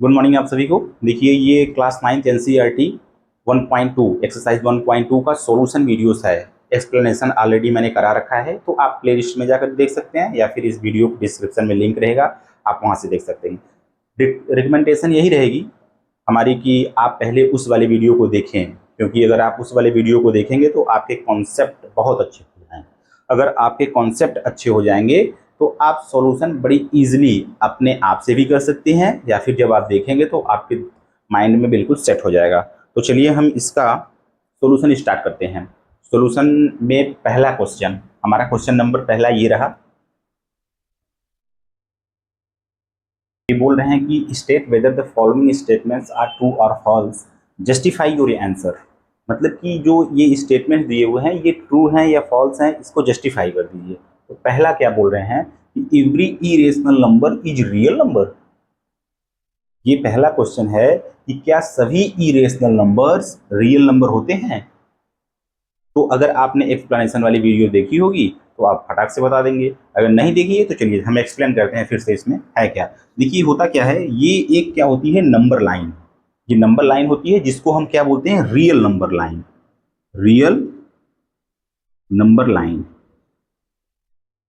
Good morning आप सभी को। देखिए ये क्लास 9 एनसीईआरटी 1.2 एक्सरसाइज 1.2 का सॉल्यूशन वीडियोस है। एक्सप्लेनेशन ऑलरेडी मैंने करा रखा है, तो आप प्लेलिस्ट में जाकर देख सकते हैं या फिर इस वीडियो डिस्क्रिप्शन में लिंक रहेगा, आप वहां से देख सकते हैं। रिकमेंडेशन यही रहेगी हमारी कि आप पहले उस वाले वीडियो को देखें, क्योंकि अगर आप उस वाले वीडियो को देखेंगे तो आपके कॉन्सेप्ट बहुत अच्छे हो जाएंगे। अगर आपके कॉन्सेप्ट अच्छे हो जाएंगे तो आप सॉल्यूशन बड़ी इजीली अपने आप से भी कर सकते हैं, या फिर जब आप देखेंगे तो आपके माइंड में बिल्कुल सेट हो जाएगा। तो चलिए हम इसका सॉल्यूशन स्टार्ट करते हैं। सॉल्यूशन में पहला क्वेश्चन, हमारा क्वेश्चन नंबर पहला ये रहा। ये बोल रहे हैं कि state whether the following statements are true और फॉल्स, जस्टिफाई योर आंसर। मतलब कि जो ये स्टेटमेंट दिए हुए हैं ये ट्रू हैं या फॉल्स हैं, इसको जस्टिफाई कर दीजिए। तो पहला क्या बोल रहे हैं कि every irrational number is real number. ये पहला क्वेश्चन है कि क्या सभी इरेशनल नंबर्स रियल नंबर होते हैं। तो अगर आपने एक्सप्लेनेशन वाली वीडियो देखी होगी तो आप फटाक से बता देंगे, अगर नहीं देखी है तो चलिए हम एक्सप्लेन करते हैं फिर से इसमें है क्या। देखिए होता क्या है, ये एक क्या होती है नंबर लाइन। ये नंबर लाइन होती है जिसको हम क्या बोलते हैं, real number line. Real number line,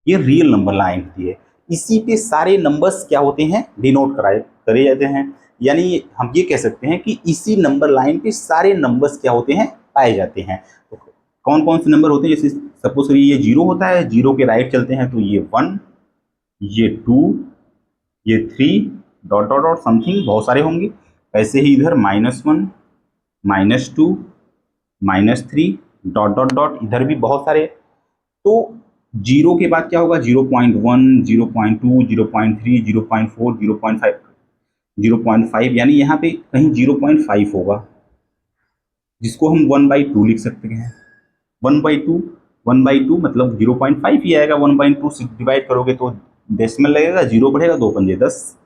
ये रियल नंबर लाइन होती है। इसी पे सारे नंबर्स क्या होते हैं, डिनोट करे जाते हैं। यानी हम ये कह सकते हैं कि इसी नंबर लाइन पे सारे नंबर्स क्या होते हैं, पाए जाते हैं। तो कौन कौन से नंबर होते हैं, जैसे सपोज करिए ये जीरो होता है, जीरो के राइट चलते हैं तो ये 1, ये 2, ये 3 डॉट डॉट डॉट समथिंग बहुत सारे होंगे। ऐसे ही इधर -1, -2, -3 डॉट डॉट डॉट, इधर भी बहुत सारे। तो जीरो के बाद क्या होगा, 0.1, 0.2, 0.3, 0.4, 0.5, 0.5, यानी यहाँ पे कहीं 0.5 होगा, जिसको हम 1/2 लिख सकते हैं। 1/2, 1/2 मतलब 0.5 ही आएगा। 1/2 से डिवाइड करोगे तो डेसिमल लगेगा, जीरो बढ़ेगा, 2 पंजे 10।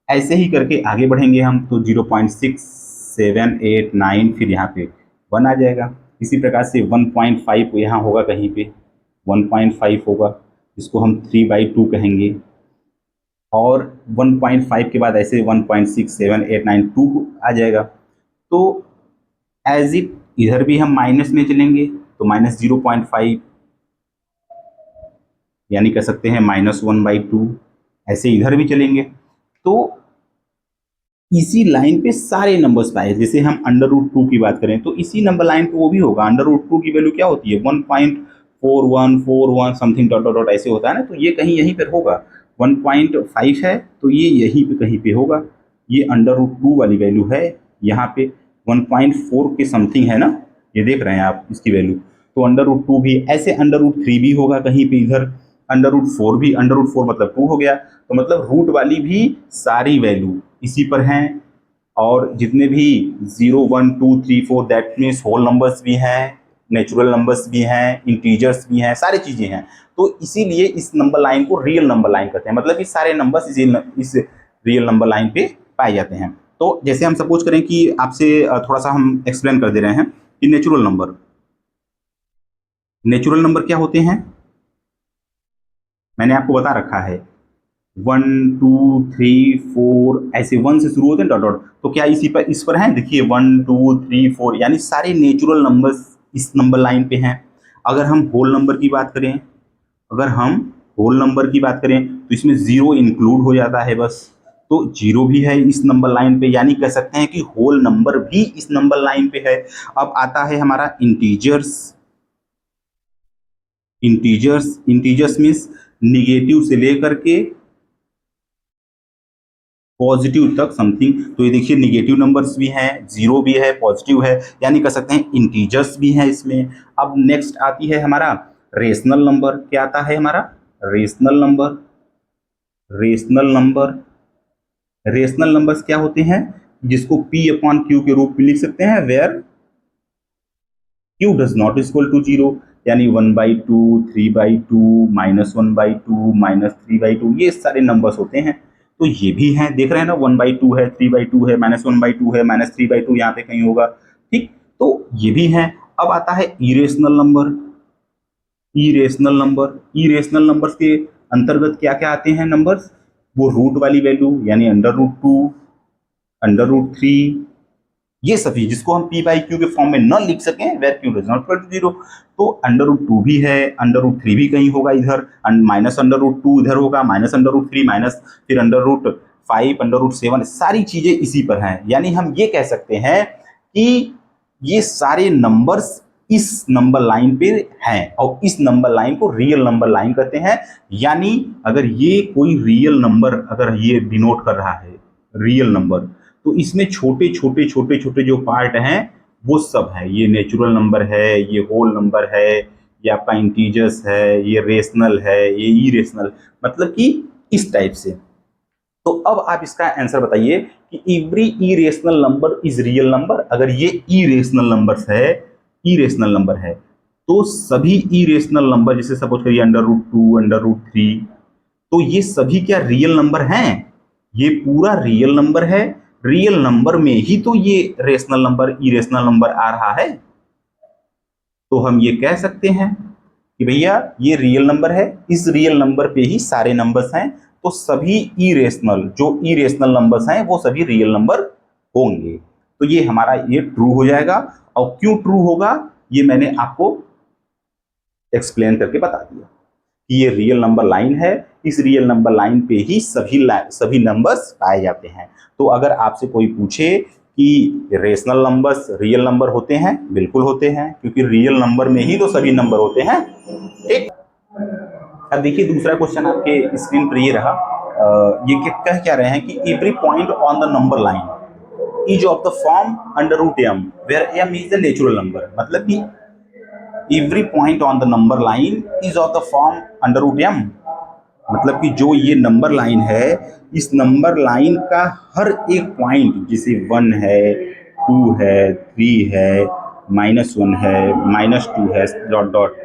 ऐसे ही करके आगे बढ़ेंगे हम तो 0.6, 7, 8, 9, फिर यहाँ पे 1 आ जाएगा। इसी प्रकार से 1.5 यहाँ होगा, कहीं पे 1.5 होगा, जिसको हम 3/2 कहेंगे। और 1.5 के बाद ऐसे 1.6, 7, 8, 9, 2 आ जाएगा। तो एज इट इधर भी हम माइनस में चलेंगे तो -0.5, यानी कह सकते हैं -1/2। ऐसे इधर भी चलेंगे तो इसी लाइन पे सारे नंबर्स पाए। जैसे हम √2 की बात करें तो इसी नंबर लाइन पे वो भी होगा। √2 की वैल्यू क्या होती है, 1.4141 समथिंग डॉट डॉट डॉट ऐसे होता है ना, तो ये कहीं यहीं पर होगा। 1.5 है तो ये यहीं पे कहीं पे होगा। ये √2 वाली वैल्यू है, यहाँ पे 1.4 के समथिंग है ना, ये देख रहे हैं आप इसकी वैल्यू। तो √2 भी, ऐसे √3 भी होगा कहीं पे इधर, √4 भी, √4 मतलब 2 हो गया। तो मतलब रूट वाली भी सारी वैल्यू इसी पर हैं। और जितने भी 0, 1, 2, 3, 4 दैट मीन्स होल नंबर्स भी हैं, नेचुरल नंबर्स भी हैं, इंटीजर्स भी हैं, सारी चीज़ें हैं। तो इसीलिए इस नंबर लाइन को रियल नंबर लाइन कहते हैं। मतलब ये सारे नंबर्स इस रियल नंबर लाइन पे पाए जाते हैं। तो जैसे हम सपोज करें कि आपसे थोड़ा सा हम एक्सप्लेन कर दे रहे हैं कि नेचुरल नंबर क्या होते हैं, मैंने आपको बता रखा है। 1, 2, 3, 4 ऐसे 1 से शुरू होते हैं डॉट डॉट। तो क्या इस पर हैं, देखिए 1, 2, 3, 4 यानी सारे नेचुरल नंबर्स इस नंबर लाइन पे हैं। अगर हम होल नंबर की बात करें, अगर हम होल नंबर की बात करें तो इसमें जीरो इंक्लूड हो जाता है बस। तो जीरो भी है इस नंबर लाइन पे, यानी कह सकते हैं कि होल नंबर भी इस नंबर लाइन पे है। अब आता है हमारा इंटीजर्स। इंटीजर्स मीन्स निगेटिव से लेकर के पॉजिटिव तक समथिंग। तो ये देखिए निगेटिव नंबर्स भी हैं, जीरो भी है, पॉजिटिव है, यानी कह सकते हैं इंटीजर्स भी हैं इसमें। अब नेक्स्ट आती है हमारा रेशनल नंबर। क्या आता है हमारा, rational number. Rational number, rational numbers क्या होते हैं, जिसको P/Q के रूप में लिख सकते हैं, where Q does not equal to 0, यानी 1/2, 3/2, -1/2, -3/2, ये सारे नंबर्स होते हैं। तो ये भी हैं, देख रहे हैं ना, 1/2 है, 3/2 है, -1/2 है, -3/2 यहाँ पे कहीं होगा। ठीक, तो ये भी हैं। अब आता है irrational number. Irrational number, irrational numbers के अंतर्गत क्या क्या आते हैं नंबर्स, वो रूट वाली वैल्यू यानी √2, √3, ये सभी जिसको हम p बाई क्यू के फॉर्म में न लिख सकें, where q does not equal to 0, तो √2 भी है, √3 भी कहीं होगा इधर, माइनस √2 इधर होगा, माइनस √3 माइनस फिर √5 √7, सारी चीजें इसी पर हैं। यानी हम ये कह सकते हैं कि ये सारे नंबर्स इस नंबर लाइन पे हैं और इस नंबर लाइन को रियल नंबर लाइन कहते हैं। यानी अगर ये कोई रियल नंबर अगर ये डिनोट कर रहा है रियल नंबर, तो इसमें छोटे छोटे छोटे छोटे जो पार्ट हैं वो सब है, ये नेचुरल नंबर है, ये होल नंबर है, ये आपका इंटीजर्स है, ये रेशनल है, ये इरेशनल, मतलब कि इस टाइप से। तो अब आप इसका आंसर बताइए कि every irrational number is real number. अगर ये इरेशनल नंबर है, इरेशनल नंबर है, तो सभी इरेशनल नंबर जैसे सपोज करिए √2 √3, तो ये सभी क्या रियल नंबर हैं? ये पूरा रियल नंबर है, रियल नंबर में ही तो ये रेशनल नंबर इरेशनल नंबर आ रहा है। तो हम ये कह सकते हैं कि भैया ये रियल नंबर है, इस रियल नंबर पे ही सारे नंबर्स हैं, तो सभी इरेशनल जो इरेशनल नंबर्स हैं वो सभी रियल नंबर होंगे। तो ये हमारा ये ट्रू हो जाएगा। और क्यों ट्रू होगा ये मैंने आपको एक्सप्लेन करके बता दिया कि ये रियल नंबर लाइन है, इस रियल नंबर लाइन पे ही सभी नंबर्स पाए जाते हैं। तो अगर आपसे कोई पूछे कि रेशनल नंबर्स रियल नंबर होते हैं, बिल्कुल होते हैं, क्योंकि रियल नंबर में ही तो सभी नंबर होते हैं। ठीक, अब देखिए दूसरा क्वेश्चन आपके स्क्रीन पर ये रहा। ये कह क्या रहे हैं कि every point on the number line is of the form √m where m is the natural number. मतलब कि every point on the number line is of the form √m, मतलब कि जो ये नंबर लाइन है, इस नंबर लाइन का हर एक पॉइंट जैसे 1 है, 2 है, 3 है, -1 है, -2 है, डॉट डॉट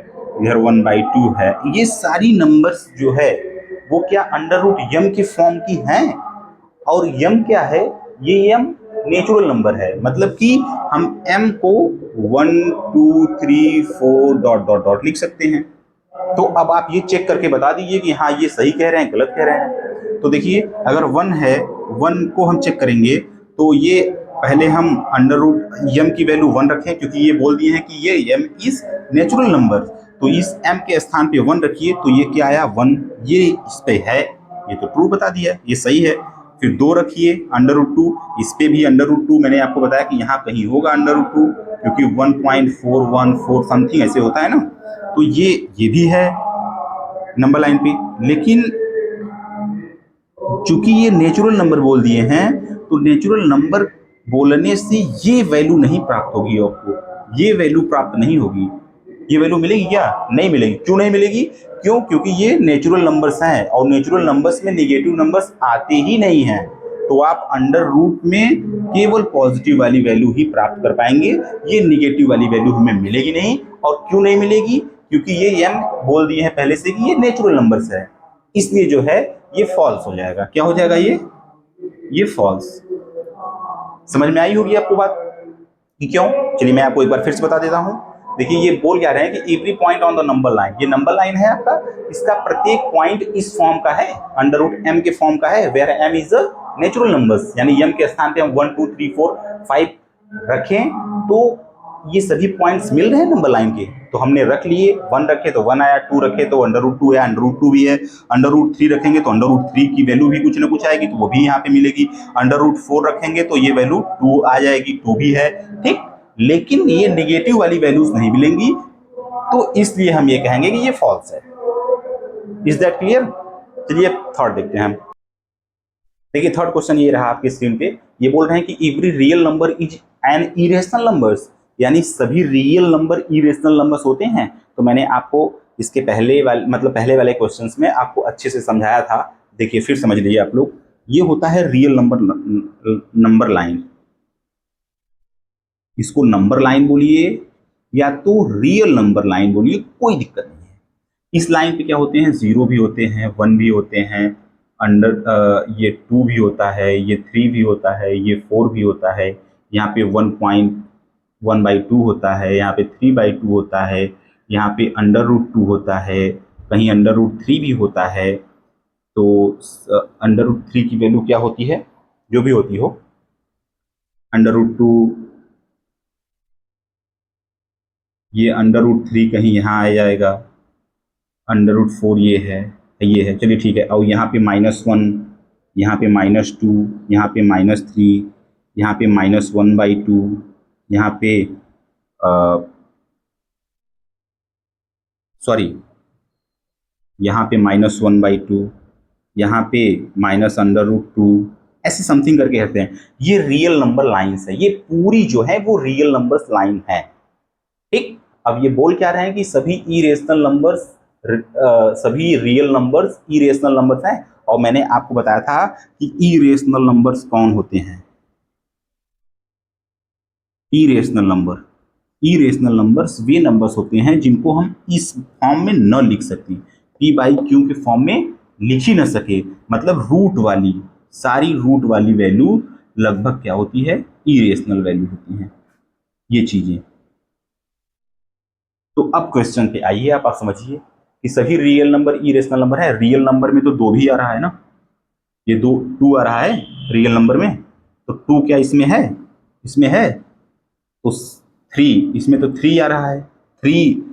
इधर 1/2 है, ये सारी नंबर्स जो है वो क्या √m के फॉर्म की हैं। और m क्या है, ये m नेचुरल नंबर है, मतलब कि हम m को 1 2 3 4 डॉट डॉट डॉट लिख सकते हैं। तो अब आप ये चेक करके बता दीजिए कि हाँ ये सही कह रहे हैं गलत कह रहे हैं। तो देखिए अगर 1 है, 1 को हम चेक करेंगे तो ये पहले हम √m की वैल्यू 1 रखें, क्योंकि ये बोल दिए हैं कि ये m इज नेचुरल नंबर, तो इस m के स्थान पे 1 रखिए, तो ये क्या आया 1, ये इस पे है, ये तो ट्रू बता दिया, ये सही है। फिर 2 रखिए √2, इस पे भी √2, मैंने आपको बताया कि यहाँ कहीं होगा √2, क्योंकि 1.414 समथिंग ऐसे होता है ना, तो ये भी है नंबर लाइन पे। लेकिन चूंकि ये नेचुरल नंबर बोल दिए हैं, तो नेचुरल नंबर बोलने से ये वैल्यू नहीं प्राप्त होगी आपको, ये वैल्यू प्राप्त नहीं होगी। ये वैल्यू मिलेगी क्या? नहीं मिलेगी। क्यों नहीं मिलेगी? क्यों? क्योंकि ये नेचुरल नंबर्स हैं और नेचुरल नंबर्स में नेगेटिव नंबर्स आते ही नहीं हैं। तो आप अंडर रूट में केवल पॉजिटिव वाली वैल्यू ही प्राप्त कर पाएंगे, ये निगेटिव वाली वैल्यू हमें मिलेगी नहीं। और क्यों नहीं मिलेगी? क्योंकि ये m बोल दिए हैं पहले से कि ये नेचुरल नंबर्स है, इसलिए जो है ये फॉल्स हो जाएगा। क्या हो जाएगा? ये फॉल्स। समझ में आई होगी आपको बात कि क्यों? चलिए मैं आपको एक बार फिर से बता देता हूं। देखिए ये बोल क्या रहे हैं कि every point on the number line, ये नंबर लाइन है आपका, इसका प्रत्येक पॉइंट इस फॉर्म का है, √m के फॉर्म का है, where m is natural numbers, यानी m के स्थान पे हम 1 2 3 4 5 रखें, तो ये सभी पॉइंट्स मिल रहे हैं नंबर लाइन के, तो हमने रख लिए। 1 रखे तो 1 आया, 2 रखे तो √2 है, √2 भी है, √3 रखेंगे तो √3 की वैल्यू भी कुछ ना कुछ आएगी, तो वो भी यहाँ पे मिलेगी। √4 रखेंगे तो ये वैल्यू 2 आ जाएगी, 2 भी है, ठीक। लेकिन ये निगेटिव वाली वैल्यूज नहीं मिलेंगी, तो इसलिए हम ये कहेंगे कि ये फॉल्स है। Is that clear? चलिए थर्ड देखते हैं हम। देखिए थर्ड क्वेश्चन ये रहा आपकी स्क्रीन पे, ये बोल रहे हैं कि every real number is an irrational numbers, यानी सभी रियल नंबर इरेशनल नंबर्स होते हैं। तो मैंने आपको इसके पहले वाले क्वेश्चंस में आपको अच्छे से समझाया था। देखिए फिर समझ लीजिए आप लोग, ये होता है रियल नंबर लाइन, इसको नंबर लाइन बोलिए या तो रियल नंबर लाइन बोलिए, कोई दिक्कत नहीं है। इस लाइन पे क्या होते हैं, 0 भी होते हैं, 1 भी होते हैं, ये 2 भी होता है, ये 3 भी होता है, ये 4 भी होता है, यहाँ पे 1.1/2 होता है, यहाँ पे 3/2 होता है, यहाँ पे √2 होता है, कहीं √3 भी होता है। तो √3 की वैल्यू क्या होती है, जो भी होती हो, √2, ये √3 कहीं यहाँ आ जाएगा, √4 ये है, चलिए ठीक है। और यहाँ पे -1, यहाँ पे -2, यहाँ पे -3, यहाँ पे -1/2, यहाँ पे सॉरी, यहाँ पे -1/2, यहाँ पे -√2, ऐसे समथिंग करके कहते हैं। ये रियल नंबर लाइन्स है, ये पूरी जो है वो रियल नंबर्स लाइन है, ठीक। अब ये बोल क्या रहे हैं कि सभी इरेशनल नंबर्स, सभी रियल नंबर्स इरेशनल नंबर्स हैं। और मैंने आपको बताया था कि इरेशनल नंबर्स कौन होते हैं, इरेशनल नंबर्स वे नंबर्स होते हैं जिनको हम इस फॉर्म में न लिख सकते, p/q के फॉर्म में लिख ही न सके, मतलब रूट वाली, सारी रूट वाली वैल्यू लगभग क्या होती है, इरेशनल वैल्यू होती हैं ये चीजें। तो अब क्वेश्चन पे आइए, आप समझिए कि सभी रियल नंबर इरेशनल नंबर है। रियल नंबर में तो 2 भी आ रहा है ना, ये 2 आ रहा है रियल नंबर में, तो 2 क्या इसमें है, इसमें है, तो 3 इसमें, तो 3 आ रहा है, 3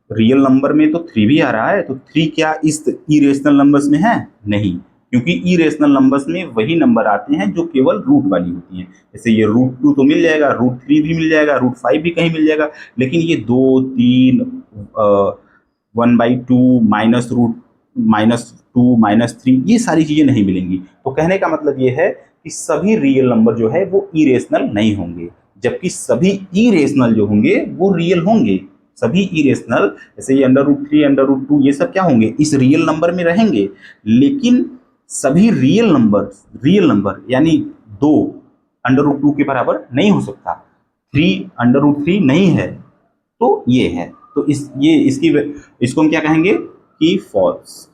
रियल नंबर में तो 3 भी आ रहा है, तो 3 क्या इस इरेशनल नंबर्स में है, नहीं, क्योंकि इरेशनल नंबर्स में वही नंबर आते हैं जो केवल रूट वाली होती हैं। जैसे ये √2 तो मिल जाएगा, √3 भी मिल जाएगा, √5 भी कहीं मिल जाएगा, लेकिन ये 2, 3, 1/2, -2, -3, ये सारी चीजें नहीं मिलेंगी। तो कहने का मतलब ये है कि सभी रियल नंबर जो है वो इरेशनल नहीं होंगे, जबकि सभी इरेशनल जो होंगे वो रियल होंगे। सभी इरेशनल, जैसे ये √3, √2, ये सब क्या होंगे, इस रियल नंबर में रहेंगे, लेकिन सभी रियल नंबर यानी 2 √2 के बराबर नहीं हो सकता, 3 √3 नहीं है, तो ये है। तो इसको हम क्या कहेंगे कि फॉल्स,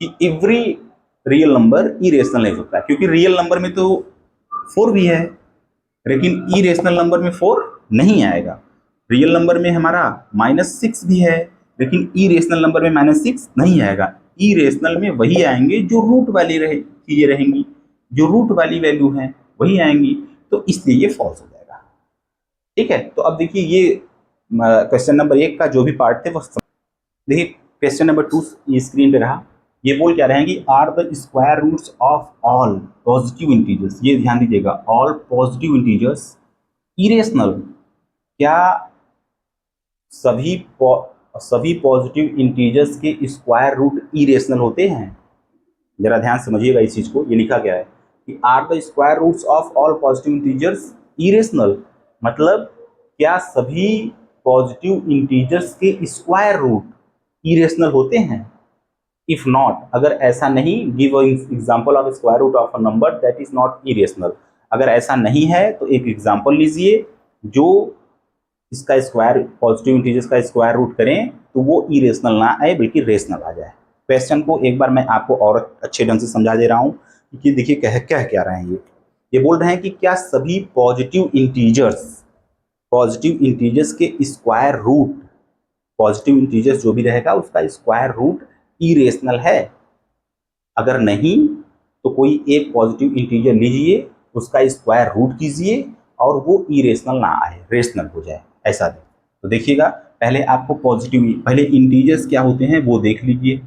कि एवरी रियल नंबर इरेशनल नहीं हो सकता, क्योंकि रियल नंबर में तो 4 भी है, लेकिन इरेशनल नंबर में 4 नहीं आएगा। रियल नंबर में हमारा -6 भी है, लेकिन इरेशनल नंबर में -6 नहीं आएगा। इरेशनल में वही आएंगे जो रूट वाली चीजें रहेंगी, जो रूट वाली वैल्यू है वही आएंगी, तो इसलिए ये फॉल्स हो जाएगा, ठीक है। तो अब देखिए ये क्वेश्चन नंबर 1 का जो भी पार्ट थे वो देखिए। क्वेश्चन नंबर 2 ये स्क्रीन पे रहा, ये बोल क्या रहे हैं कि are the square roots of all positive integers, ये ध्यान दीजिएगा, ऑल पॉजिटिव इंटीजर्स इरेशनल, क्या सभी पॉजिटिव इंटीजर्स के स्क्वायर रूट इरेशनल होते हैं। जरा ध्यान समझिएगा इस चीज को, ये लिखा गया है कि are the square roots of all positive integers irrational, मतलब क्या सभी पॉजिटिव इंटीजर्स के स्क्वायर रूट इरेशनल होते हैं। इफ नॉट, अगर ऐसा नहीं, give example of square root of a number that is not irrational, अगर ऐसा नहीं है तो एक एग्जांपल लीजिए जो इसका स्क्वायर, पॉजिटिव इंटीजर्स का स्क्वायर रूट करें तो वो इरेशनल ना आए बल्कि रेशनल आ जाए। क्वेश्चन को एक बार मैं आपको और अच्छे ढंग से समझा दे रहा हूँ कि देखिए कह क्या रहे हैं ये बोल रहे हैं कि क्या सभी पॉजिटिव इंटीजर्स के स्क्वायर रूट, पॉजिटिव इंटीजर्स जो भी रहेगा उसका स्क्वायर रूट इरेशनल है। अगर नहीं तो कोई एक पॉजिटिव इंटीजर लीजिए, उसका स्क्वायर रूट कीजिए और वो इरेशनल ना आए, रेशनल हो जाए, ऐसा दे। तो देखिएगा, पहले आपको पहले इंटीजर्स क्या होते हैं वो देख लीजिए।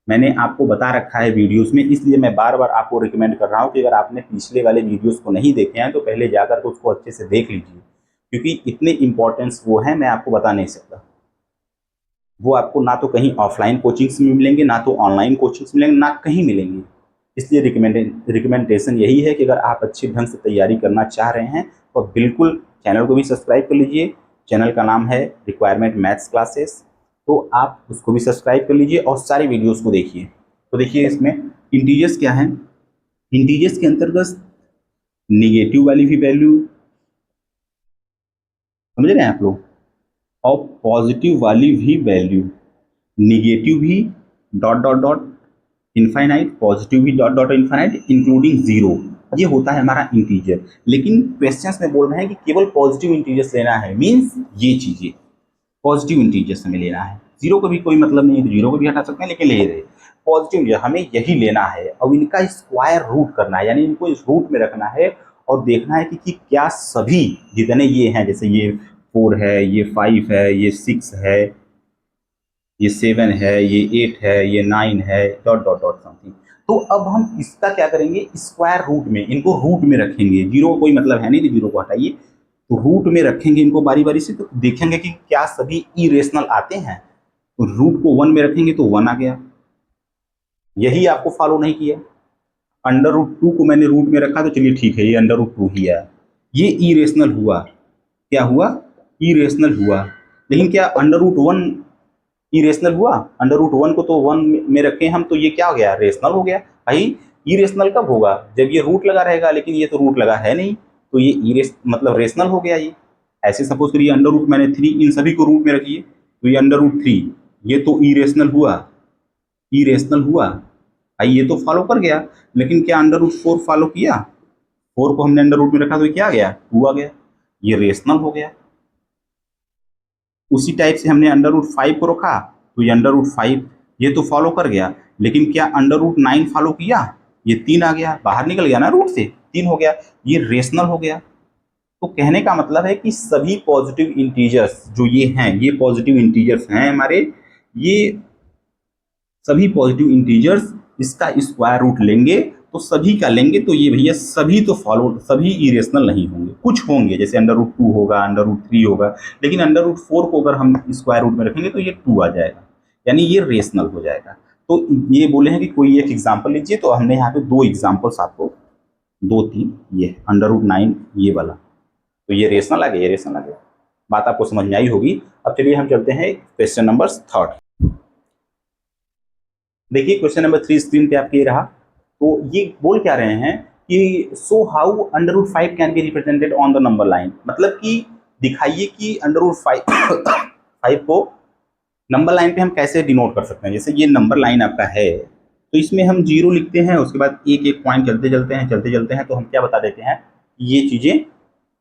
मैंने आपको बता रखा है वीडियोस में, इसलिए मैं बार बार आपको रिकमेंड कर रहा हूँ कि अगर आपने पिछले वाले वीडियोस को नहीं देखे हैं तो पहले जाकर के उसको अच्छे से देख लीजिए, क्योंकि इतने इंपॉर्टेंस वो हैं मैं आपको बता नहीं सकता। वो आपको ना तो कहीं ऑफलाइन कोचिंग्स में मिलेंगे, ना तो ऑनलाइन कोचिंग्स मिलेंगे, ना कहीं मिलेंगे। इसलिए रिकमेंडेशन यही है कि अगर आप अच्छे ढंग से तैयारी करना चाह रहे हैं तो बिल्कुल चैनल को भी सब्सक्राइब कर लीजिए। चैनल का नाम है रिक्वायरमेंट मैथ्स क्लासेस, तो आप उसको भी सब्सक्राइब कर लीजिए और सारी वीडियोस को देखिए। तो देखिए इसमें इंटीजर्स क्या हैं, इंटीजर्स के अंतर्गत निगेटिव वाली भी वैल्यू, समझ रहे हैं आप लोग, और पॉजिटिव वाली भी वैल्यू, निगेटिव भी dot dot dot infinite, positive भी dot dot infinite including zero, ये होता है हमारा इंटीजर। लेकिन क्वेश्चंस में बोल रहे हैं कि केवल पॉजिटिव इंटीजर्स लेना है, मीन्स ये चीजें पॉजिटिव इंटीजर्स हमें लेना है। जीरो को भी कोई मतलब नहीं है तो जीरो को भी हटा सकते हैं, लेकिन ले रहे पॉजिटिव इंटीजर हमें यही लेना है और इनका स्क्वायर रूट करना है, यानी इनको इस रूट में रखना है और देखना है कि क्या सभी जितने ये हैं, जैसे ये 4 है, ये 5 है, ये 6 है, ये 7 है, ये 8 है, ये 9 है, डॉट डॉट डॉट समथिंग। तो अब हम इसका क्या करेंगे, स्क्वायर रूट में इनको रूट में रखेंगे। जीरो को कोई मतलब है नहीं तो जीरो को हटाइए, तो रूट में रखेंगे इनको बारी बारी से, तो देखेंगे कि क्या सभी इरेशनल आते हैं। तो रूट को 1 में रखेंगे तो 1 आ गया, यही आपको फॉलो नहीं किया। अंडर रूट 2 को मैंने रूट में रखा तो चलिए ठीक है, ये अंडर रूट 2 ही है, ये इरेशनल हुआ। क्या हुआ, इरेशनल हुआ। लेकिन क्या अंडर रूट 1 इरेशनल हुआ? अंडर रूट 1 को तो 1 में रखे हम, तो ये क्या हो गया, रेशनल हो गया। भाई इरेशनल कब होगा, जब ये रूट लगा रहेगा, लेकिन ये तो रूट लगा है नहीं, तो ये मतलब रेशनल हो गया ये। ऐसे सपोज करिए अंडर रूट मैंने 3 इन सभी को रूट में रखिए, तो ये अंडर रूट 3 ये तो इरेशनल हुआ, इरेशनल हुआ भाई, ये तो फॉलो कर गया। लेकिन क्या अंडर रूट 4 फॉलो किया? 4 को हमने अंडर रूट में रखा तो क्या आ गया, 2 आ गया, ये रेशनल हो गया। उसी टाइप से हमने अंडर रूट 5 को रखा तो ये अंडर रूट 5 ये तो फॉलो कर गया। लेकिन क्या अंडर रूट 9 फॉलो किया? ये 3 आ गया, बाहर निकल गया ना रूट से, 3 हो गया, ये रेशनल हो गया। तो कहने का मतलब है कि सभी पॉजिटिव इंटीजर्स जो ये हैं, ये पॉजिटिव इंटीजर्स हैं हमारे, ये सभी पॉजिटिव इंटीजर्स इसका स्क्वायर रूट लेंगे तो सभी का लेंगे, तो ये भैया सभी तो फॉलो, सभी इरेशनल नहीं होंगे, कुछ होंगे, जैसे अंडर रूट 2 होगा, अंडर रूट 3 होगा, लेकिन अंडर रूट 4 को अगर हम स्क्वायर रूट में रखेंगे तो ये 2 आ जाएगा, यानी ये रेशनल हो जाएगा। तो ये बोले हैं कि कोई एक एग्जाम्पल लीजिए, तो हमने यहाँ पे 2 एग्जाम्पल्स आपको, 2-3, ये अंडर रूट 9 ये वाला, तो ये रेशनल आ गया, ये रेशनल आ गया। बात आपको समझ में आई होगी। अब चलिए हम चलते हैं क्वेश्चन नंबर 3। देखिए क्वेश्चन नंबर 3 स्क्रीन पे आपके रहा। तो ये बोल क्या रहे हैं कि so how under root 5 can be represented on the number line, मतलब कि दिखाइए कि अंडर रूट 5 को नंबर लाइन पे हम कैसे डिनोट कर सकते हैं। जैसे ये नंबर लाइन आपका है, तो इसमें हम 0 लिखते हैं, उसके बाद एक एक पॉइंट चलते चलते हैं, तो हम क्या बता देते हैं, ये चीज़ें,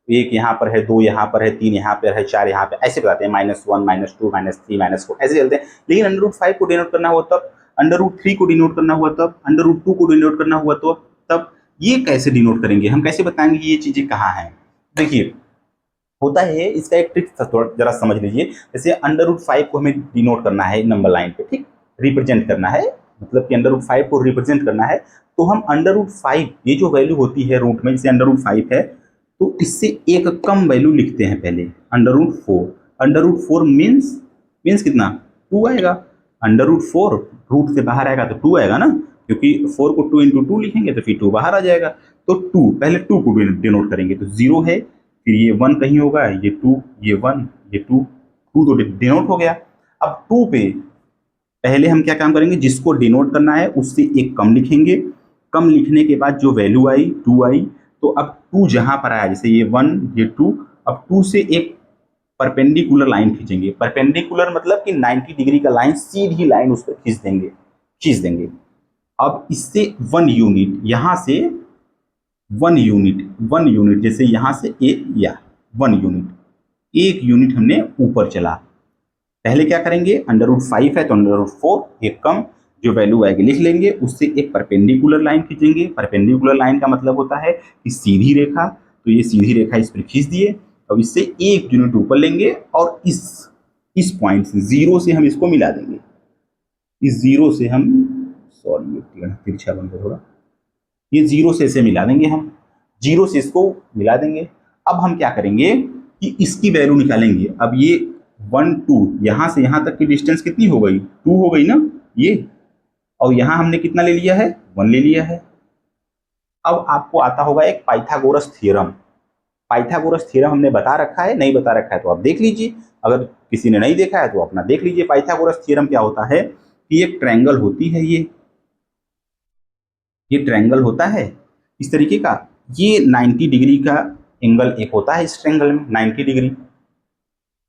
एक यहाँ पर है, 2 यहाँ पर है, 3 यहाँ पर है, 4 यहाँ पे, ऐसे बताते हैं, -1 -2 -3 -4 ऐसे चलते हैं। लेकिन अंडर रूट 5 को डिनोट करना हुआ तब, अंडर रूट 3 को डिनोट करना हुआ तब, अंडर रूट 2 को डिनोट करना हुआ तो तब ये कैसे डिनोट करेंगे, हम कैसे बताएंगे कि ये चीज़ें कहाँ हैं। देखिए होता है, इसका एक ट्रिक थोड़ा जरा समझ लीजिए। जैसे अंडर रूट 5 को हमें डिनोट करना है नंबर लाइन पे, ठीक, रिप्रेजेंट करना है, मतलब कि अंडर रूट 5 को रिप्रेजेंट करना है, तो हम अंडर रूट 5 ये जो वैल्यू होती है रूट में, जैसे अंडर रूट 5 है, तो इससे एक कम वैल्यू लिखते हैं पहले, under root 4। Under root 4 means कितना, 2 आएगा। अंडर रूट 4 रूट से बाहर आएगा तो 2 आएगा ना, क्योंकि 4 को 2 × 2 लिखेंगे तो फिर 2 बाहर आ जाएगा। तो 2 पहले 2 को डिनोट करेंगे, तो 0 है, फिर ये 1 कहीं होगा, ये 2, ये 1, ये 2, 2 तो डिनोट हो गया। अब 2 पे पहले हम क्या काम करेंगे, जिसको डिनोट करना है उससे एक कम लिखेंगे, कम लिखने के बाद जो वैल्यू आई 2 आई, तो अब 2 जहां पर आया, जैसे ये 1 ये 2, अब 2 से एक परपेंडिकुलर लाइन खींचेंगे। परपेंडिकुलर मतलब कि 90 डिग्री का लाइन, सीधी लाइन उस पर खींच देंगे। अब इससे 1 यूनिट, यहां से 1 यूनिट, जैसे यहां से एक या 1 यूनिट, 1 यूनिट हमने ऊपर चला। पहले क्या करेंगे, अंडर रूट 5 है तो अंडर रूट 4 एक कम, जो वैल्यू आएगी लिख लेंगे, उससे एक परपेंडिकुलर लाइन खींचेंगे। परपेंडिकुलर लाइन का मतलब होता है कि सीधी रेखा, तो ये सीधी रेखा इस पर खींच दिए, अब इससे 1 यूनिट ऊपर लेंगे और इस पॉइंट से 0 से हम इसको मिला देंगे। इस 0 से हम, सॉरी ये तिरछा बन गया थोड़ा, ये 0 से इसे मिला देंगे, हम 0 से इसको मिला देंगे। अब हम क्या करेंगे कि इसकी वैल्यू निकालेंगे। अब ये 1 2 यहाँ से यहाँ तक की डिस्टेंस कितनी हो गई, 2 हो गई ना ये, और यहाँ हमने कितना ले लिया है, 1 ले लिया है। अब आपको आता होगा एक पाइथागोरस थ्योरम। पाइथागोरस थ्योरम हमने बता रखा है, नहीं बता रखा है तो आप देख लीजिए, अगर किसी ने नहीं देखा है तो अपना देख लीजिए। पाइथागोरस थ्योरम क्या होता है कि एक ट्रायंगल होती है, ये ट्रायंगल होता है इस तरीके का, ये 90 डिग्री का एंगल एक होता है इस ट्रायंगल में, 90 डिग्री।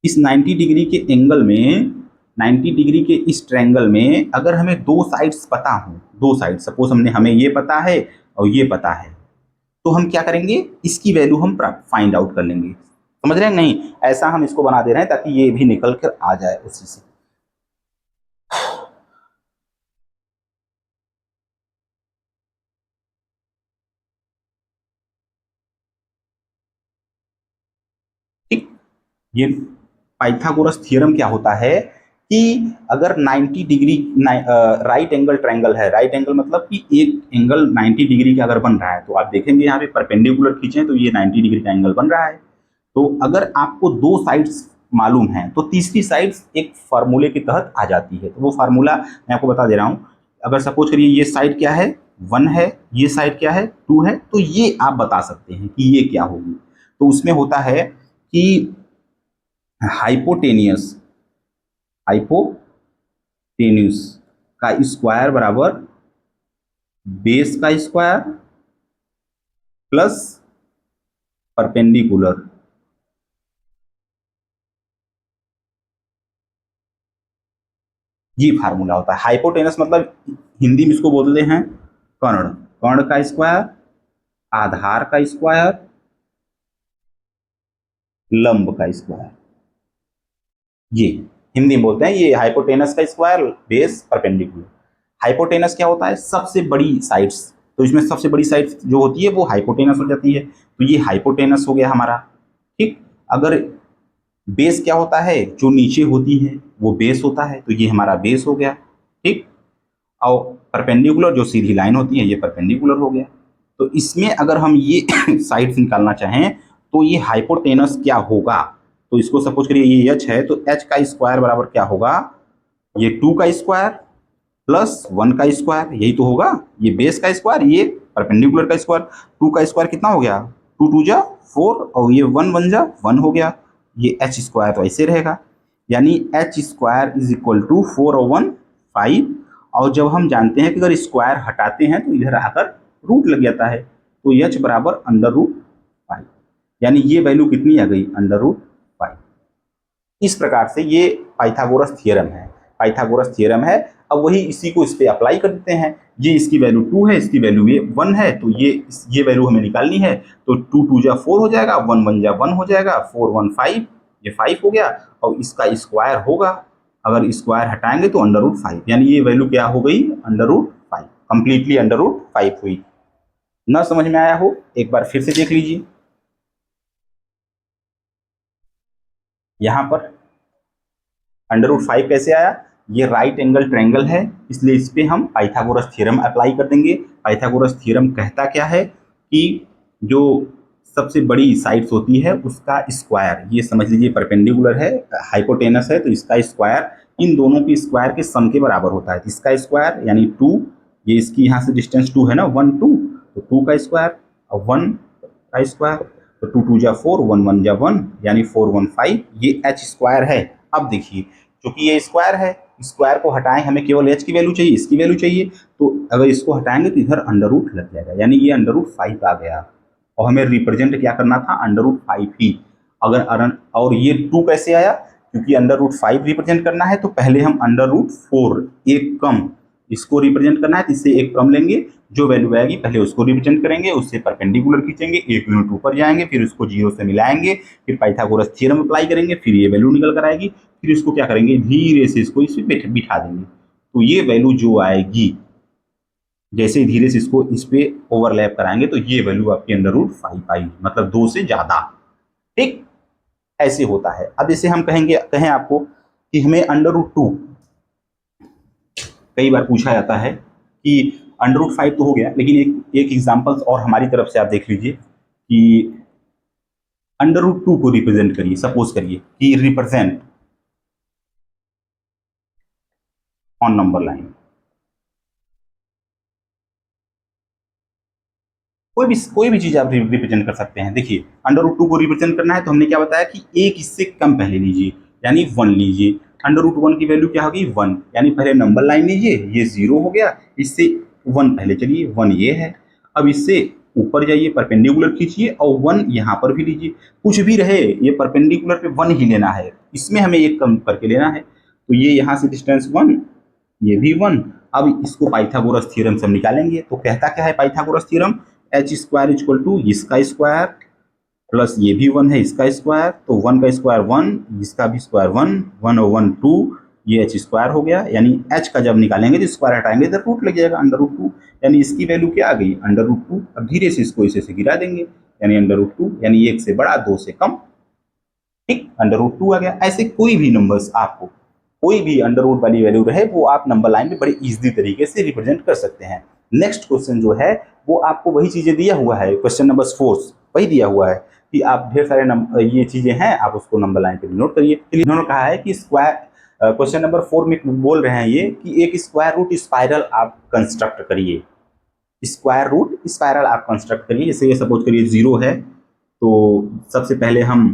इस 90 डिग्री के एंगल में, 90 डिग्री के इस ट्रायंगल में अगर हमें 2 साइड्स पता हो, 2 साइड, सपोज हमें ये पता है और ये पता है, तो हम क्या करेंगे, इसकी वैल्यू हम फाइंड आउट कर लेंगे। समझ रहे हैं नहीं, ऐसा हम इसको बना दे रहे हैं ताकि ये भी निकल कर आ जाए उसी से। ठीक, ये पाइथागोरस थ्योरम क्या होता है कि अगर 90 डिग्री राइट एंगल ट्रायंगल है, राइट एंगल मतलब कि एक एंगल 90 डिग्री का अगर बन रहा है, तो आप देखेंगे यहाँ पे परपेंडिकुलर खींचे तो ये 90 डिग्री का एंगल बन रहा है। तो अगर आपको दो साइड्स मालूम है तो तीसरी साइड्स एक फार्मूले के तहत आ जाती है। तो वो फार्मूला मैं आपको बता दे रहा हूँ। अगर सपोज करिए ये साइड क्या है, 1 है, ये साइड क्या है, 2 है, तो ये आप बता सकते हैं कि ये क्या होगी। तो उसमें होता है कि हाइपोटेनियस हाइपोटेन्यूस का स्क्वायर बराबर बेस का स्क्वायर प्लस परपेंडिकुलर। ये फार्मूला होता है। हाइपोटेनस मतलब हिंदी में इसको बोलते हैं कर्ण, कर्ण का स्क्वायर, आधार का स्क्वायर, लंब का स्क्वायर, ये हिंदी में बोलते हैं। ये हाइपोटेनस का स्क्वायर, बेस, परपेंडिकुलर। हाइपोटेनस क्या होता है, सबसे बड़ी साइड्स, तो इसमें सबसे बड़ी साइड जो होती है वो हाइपोटेनस हो जाती है। तो ये हाइपोटेनस हो गया हमारा। ठीक, अगर बेस क्या होता है, जो नीचे होती है वो बेस होता है, तो ये हमारा बेस हो गया। ठीक, और परपेंडिकुलर जो सीधी लाइन होती है ये परपेंडिकुलर हो गया। तो इसमें अगर हम ये साइड्स निकालना चाहें तो ये हाइपोटेनस क्या होगा, तो इसको सपोज करिए ये एच है, तो एच का स्क्वायर बराबर क्या होगा, ये 2 का स्क्वायर प्लस 1 का स्क्वायर, यही तो होगा। ये बेस का स्क्वायर, ये परपेंडिकुलर का स्क्वायर। 2 का स्क्वायर कितना हो गया, 2 2 जा 4, और ये 1 1 जा 1 हो गया। ये एच स्क्वायर तो ऐसे रहेगा, यानी H square is equal to 4 और 1 5। और जब हम जानते हैं कि अगर स्क्वायर हटाते हैं तो इधर आकर रूट लग जाता है, तो एच बराबर √5, यानी ये वैल्यू कितनी आ गई, √5। इस प्रकार से ये पाइथागोरस थ्योरम है, पाइथागोरस थ्योरम है। अब वही इसी को इस पे अप्लाई कर देते हैं। ये इसकी वैल्यू 2 है, इसकी वैल्यू ये 1 है, तो ये वैल्यू हमें निकालनी है। तो 2 2 जा 4 हो जाएगा, 1 1 जा 1 हो जाएगा, 4 1 5, ये 5 हो गया। और इसका स्क्वायर होगा, अगर स्क्वायर हटाएंगे तो √5, यानी ये वैल्यू क्या हो गई, √5, कंप्लीटली √5 हुई। ना समझ में आया हो एक बार फिर से देख लीजिए। यहां पर √5 कैसे आया, ये राइट एंगल ट्रायंगल है, इसलिए इस पे हम पाइथागोरस थ्योरम अप्लाई कर देंगे। पाइथागोरस थ्योरम कहता क्या है कि जो सबसे बड़ी साइड्स होती है उसका स्क्वायर, ये समझ लीजिए परपेंडिकुलर है, हाइपोटेनस है, तो इसका स्क्वायर इन दोनों के स्क्वायर के सम के बराबर होता है। इसका स्क्वायर यानी 2, ये इसकी यहाँ से डिस्टेंस 2 है ना, 1 2, तो 2 का स्क्वायर और 1 का स्क्वायर, तो 2 2 जा 4, 1 1 जा 1, यानी 4 1 5, ये एच स्क्वायर है। अब देखिए, क्योंकि ये स्क्वायर है, स्क्वायर को हटाएं, हमें केवल एच की वैल्यू चाहिए, इसकी वैल्यू चाहिए, तो अगर इसको हटाएंगे तो इधर अंडर रूट लग जाएगा, यानी ये √5 आ गया। और हमें रिप्रेजेंट क्या करना था, √5 ही। अगर और ये 2 कैसे आया, क्योंकि √5 रिप्रेजेंट करना है तो पहले हम √4 एक कम इसको रिप्रेजेंट करना है, तो इससे एक कम लेंगे, जो वैल्यू आएगी पहले उसको रिप्रेजेंट करेंगे, उससे परपेंडिकुलर खींचेंगे, एक यूनिट ऊपर जाएंगे, फिर उसको 0 से मिलाएंगे, फिर पाइथागोरस थ्योरम अप्लाई करेंगे, फिर ये वैल्यू निकल कर आएगी, फिर इसको क्या करेंगे, धीरे से इसको इस पे बिठा देंगे। तो ये वैल्यू जो आएगी, जैसे धीरे से इसको इस पे ओवरलैप कराएंगे, तो ये वैल्यू आपकी √5 आई, मतलब 2 से ज्यादा। ठीक, ऐसे होता है। अब इसे हम कहें आपको कि हमें √2, कई बार पूछा जाता है कि √5 तो हो गया, लेकिन एक एग्जाम्पल्स और हमारी तरफ से आप देख लीजिए कि √2 को रिप्रेजेंट करिए, सपोज करिए कि रिप्रेजेंट ऑन नंबर लाइन, कोई भी चीज आप रिप्रेजेंट कर सकते हैं। देखिए, √2 को रिप्रेजेंट करना है तो हमने क्या बताया कि एक इससे कम पहले लीजिए, यानी 1 लीजिए। √1 की वैल्यू क्या होगी, 1, यानी पहले नंबर लाइन लीजिए, ये 0 हो गया, इससे 1 पहले चलिए, 1 ये है। अब इससे ऊपर जाइए, परपेंडिकुलर खींचिए और 1 यहाँ पर भी लीजिए, कुछ भी रहे ये परपेंडिकुलर पे 1 ही लेना है, इसमें हमें एक कम करके लेना है। तो ये यहाँ से डिस्टेंस 1, ये भी 1। अब इसको पाइथागोरस थ्योरम से हम निकालेंगे। तो कहता क्या है Pythagoras theorem H square equal to इसका स्क्वायर प्लस ये भी 1 है इसका स्क्वायर, तो 1 का स्क्वायर 1, इसका भी स्क्वायर 1, 1 और 1 2, ये एच स्क्वायर हो गया। यानी एच का जब निकालेंगे तो स्क्वायर हटाएंगे तो रूट लग जाएगा √2, यानी इसकी वैल्यू क्या आ गई √2। अब धीरे से इसको इसे से गिरा देंगे, यानी √2 यानी 1 से बड़ा 2 से कम, ठीक, √2 आ गया। ऐसे कोई भी नंबर्स आपको कोई भी अंडर रूट वाली वैल्यू रहे वो आप नंबर लाइन में बड़े इजी तरीके से रिप्रेजेंट कर सकते हैं। नेक्स्ट क्वेश्चन जो है वो आपको वही चीजें दिया हुआ है, क्वेश्चन नंबर 4 वही दिया हुआ है कि आप ढेर सारे ये चीजें हैं, आप उसको नंबर लाइन पे नोट करिए। इन्होंने कहा है कि स्क्वायर, क्वेश्चन नंबर 4 में बोल रहे हैं ये कि एक स्क्वायर रूट स्पाइरल आप कंस्ट्रक्ट करिए, स्क्वायर रूट स्पाइरल आप कंस्ट्रक्ट करिए। जैसे ये सपोज करिए 0 है, तो सबसे पहले हम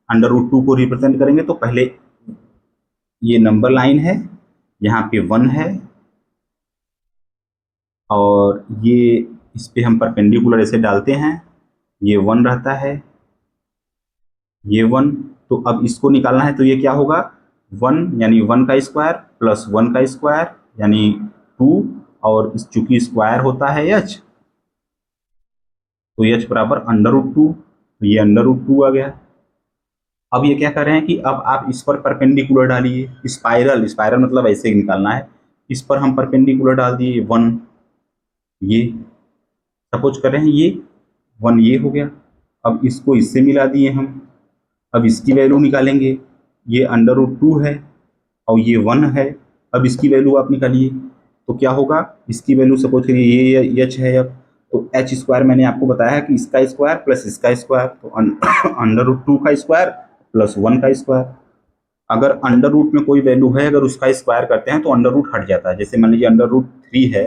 √2 को रिप्रेजेंट करेंगे, तो पहले ये नंबर लाइन है, यहाँ पे 1 है और ये इस पे हम परपेंडिकुलर ऐसे डालते हैं, ये 1 रहता है, ये 1, तो अब इसको निकालना है तो ये क्या होगा 1 यानी 1 का स्क्वायर प्लस 1 का स्क्वायर यानी 2, और इस चूंकि स्क्वायर होता है h, तो h बराबर √2, तो ये √2 आ गया। अब ये क्या कर रहे हैं कि अब आप इस पर परपेंडिकुलर डालिए, स्पाइरल, स्पाइरल मतलब ऐसे निकालना है, इस पर हम परपेंडिकुलर डाल दिए 1, ये सपोज कर रहे हैं ये 1 ये हो गया। अब इसको इससे मिला दिए हम, अब इसकी वैल्यू निकालेंगे, ये √2 है और ये 1 है, अब इसकी वैल्यू आप निकालिए तो क्या होगा, इसकी वैल्यू सपोज करिए ये h है, अब तो h स्क्वायर मैंने आपको बताया है कि इसका स्क्वायर प्लस इसका स्क्वायर, तो √2 का स्क्वायर प्लस 1 का स्क्वायर। अगर अंडर रूट में कोई वैल्यू है अगर उसका स्क्वायर करते हैं तो अंडर रूट हट जाता है। जैसे मान लीजिए √3 है,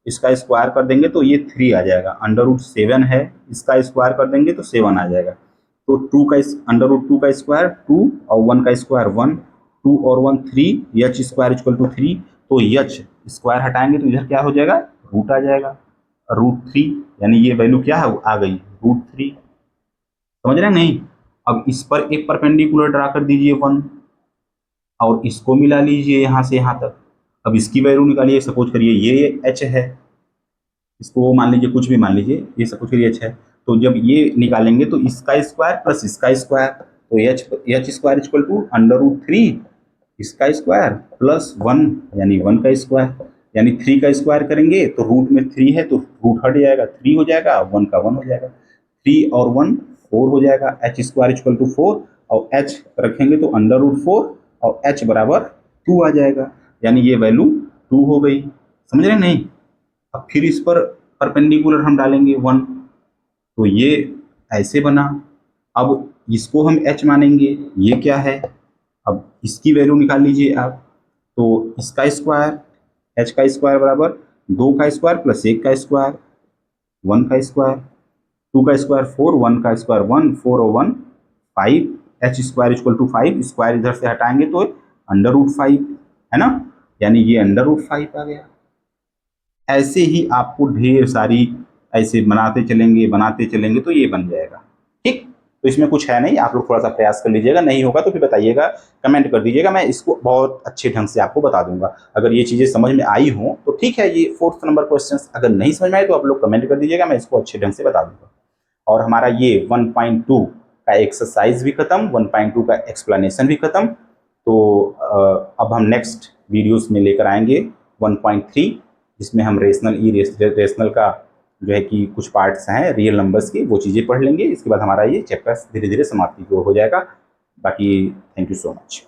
इसका स्क्वायर कर देंगे तो ये 3 आ जाएगा। √7 है, इसका स्क्वायर कर देंगे तो 7 आ जाएगा। तो 2 का √2 का स्क्वायर 2 और 1 का स्क्वायर 1, 2 और 1 3, h स्क्वायर इक्वल टू 3, तो h स्क्वायर हटाएंगे तो इधर क्या हो जाएगा रूट आ जाएगा √3, यानी ये वैल्यू क्या है आ गई √3। समझ रहे हैं नहीं? अब इस पर एक परपेंडिकुलर ड्रा कर दीजिए 1 और इसको मिला लीजिए यहाँ से यहाँ तक। अब इसकी वैल्यू निकालिए, सपोज करिए ये h है, इसको मान लीजिए कुछ भी मान लीजिए, ये सपोज करिए h है, तो जब ये निकालेंगे तो इसका स्क्वायर प्लस इसका स्क्वायर, तो h स्क्वायर इक्वल टू √3 इसका स्क्वायर प्लस 1 यानी 1 का स्क्वायर, यानी 3 का स्क्वायर करेंगे तो रूट में 3 है तो रूट हट जाएगा, 3 हो जाएगा, 1 का 1 हो जाएगा, 3 और 1 4 हो जाएगा, h स्क्वायर इक्वल टू 4 और h रखेंगे तो √4 और h बराबर 2 आ जाएगा, यानी ये वैल्यू 2 हो गई। समझ रहे नहीं? अब फिर इस पर परपेंडिकुलर हम डालेंगे 1, तो ये ऐसे बना। अब इसको हम h मानेंगे, ये क्या है, अब इसकी वैल्यू निकाल लीजिए आप, तो इसका स्क्वायर h का स्क्वायर बराबर 2 का स्क्वायर प्लस 1 का स्क्वायर 1 का स्क्वायर, 2 का स्क्वायर 4, 1 का स्क्वायर 1, 4 और 1 5, h square equal to 5, square इधर से हटाएंगे तो √5 है ना, यानी ये √5 आ गया। ऐसे ही आपको ढेर सारी ऐसे बनाते चलेंगे तो ये बन जाएगा। ठीक, तो इसमें कुछ है नहीं, आप लोग थोड़ा सा प्रयास कर लीजिएगा, नहीं होगा तो फिर बताइएगा, कमेंट कर दीजिएगा, मैं इसको बहुत अच्छे ढंग से आपको बता दूंगा। अगर ये चीज़ें समझ में आई हों तो ठीक है, ये 4th नंबर क्वेश्चन, अगर नहीं समझ में आए तो आप लोग कमेंट कर दीजिएगा, मैं इसको अच्छे ढंग से बता दूंगा। और हमारा ये 1.2 का एक्सरसाइज भी खत्म, 1.2 का एक्सप्लेनेशन भी खत्म। तो अब हम नेक्स्ट वीडियोस में लेकर आएंगे 1.3, जिसमें हम रेशनल का जो है कि कुछ पार्ट्स हैं रियल नंबर्स के, वो चीज़ें पढ़ लेंगे। इसके बाद हमारा ये चैप्टर धीरे धीरे समाप्ति की ओर हो जाएगा। बाकी थैंक यू सो मच।